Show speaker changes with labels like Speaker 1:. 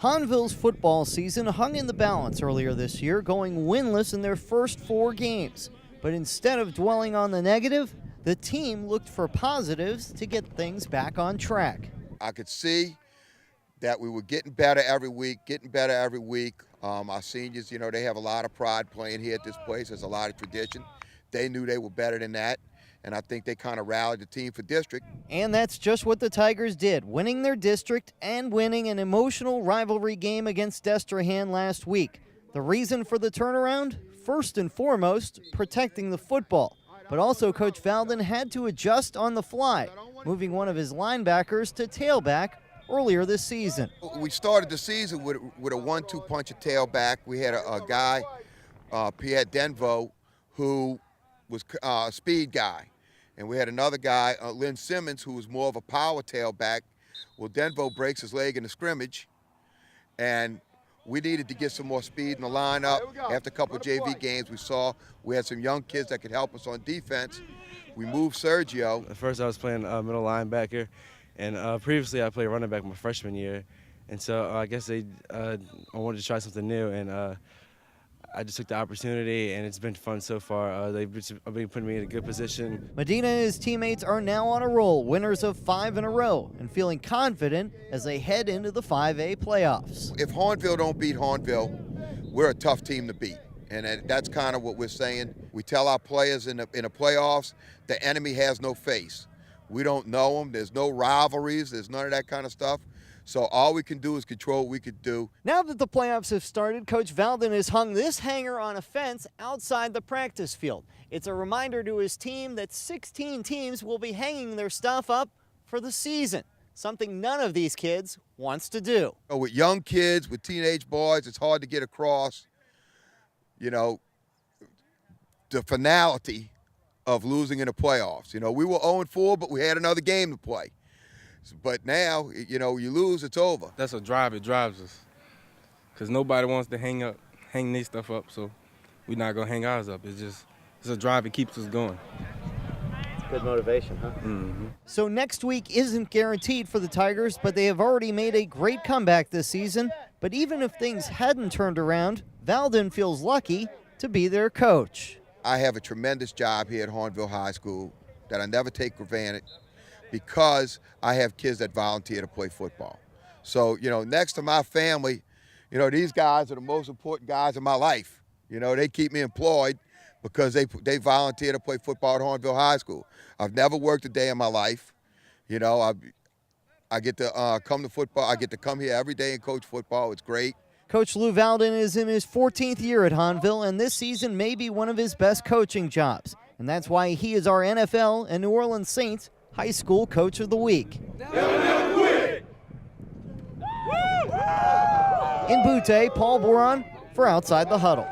Speaker 1: Hahnville's football season hung in the balance earlier this year, going winless in their first 4 games. But instead of dwelling on the negative, the team looked for positives to get things back on track.
Speaker 2: I could see that we were getting better every week. Our seniors, they have a lot of pride playing here at this place. There's a lot of tradition. They knew they were better than that, and I think they kind of rallied the team for district.
Speaker 1: And that's just what the Tigers did, winning their district and winning an emotional rivalry game against Destrehan last week. The reason for the turnaround? First and foremost, protecting the football. But also Coach Valdin had to adjust on the fly, moving one of his linebackers to tailback earlier this season.
Speaker 2: We started the season with a 1-2 punch at tailback. We had a guy, Pierre Denvo, who was a speed guy. And we had another guy, Lynn Simmons, who was more of a power tailback. Well, Denvo breaks his leg in the scrimmage, and we needed to get some more speed in the lineup. After a couple of JV games, we saw we had some young kids that could help us on defense. We moved Sergio.
Speaker 3: At first I was playing middle linebacker, and previously I played running back my freshman year. And so I guess I wanted to try something new, and I just took the opportunity, and it's been fun so far. They've been putting me in a good position.
Speaker 1: Medina and his teammates are now on a roll, winners of 5 in a row, and feeling confident as they head into the 5A playoffs.
Speaker 2: If Hahnville don't beat Hahnville, we're a tough team to beat. And that's kind of what we're saying. We tell our players in the playoffs, the enemy has no face. We don't know them. There's no rivalries. There's none of that kind of stuff. So all we can do is control what we could do.
Speaker 1: Now that the playoffs have started, Coach Valdin has hung this hanger on a fence outside the practice field. It's a reminder to his team that 16 teams will be hanging their stuff up for the season, something none of these kids wants to do.
Speaker 2: With young kids, with teenage boys, it's hard to get across, the finality of losing in the playoffs. We were 0-4, but we had another game to play. But now, you lose, it's over.
Speaker 4: That's a drive. It drives us. Because nobody wants to hang their stuff up, so we're not going to hang ours up. It's a drive. It keeps us going.
Speaker 1: Good motivation, huh?
Speaker 4: Mm-hmm.
Speaker 1: So next week isn't guaranteed for the Tigers, but they have already made a great comeback this season. But even if things hadn't turned around, Valdin feels lucky to be their coach.
Speaker 2: I have a tremendous job here at Hahnville High School that I never take for granted, because I have kids that volunteer to play football. So, next to my family, these guys are the most important guys in my life. They keep me employed because they volunteer to play football at Hahnville High School. I've never worked a day in my life. I get to come to football. I get to come here every day and coach football. It's great.
Speaker 1: Coach Lou Valdin is in his 14th year at Hahnville, and this season may be one of his best coaching jobs. And that's why he is our NFL and New Orleans Saints High School Coach of the Week. In Butte, Paul Boron for Outside the Huddle.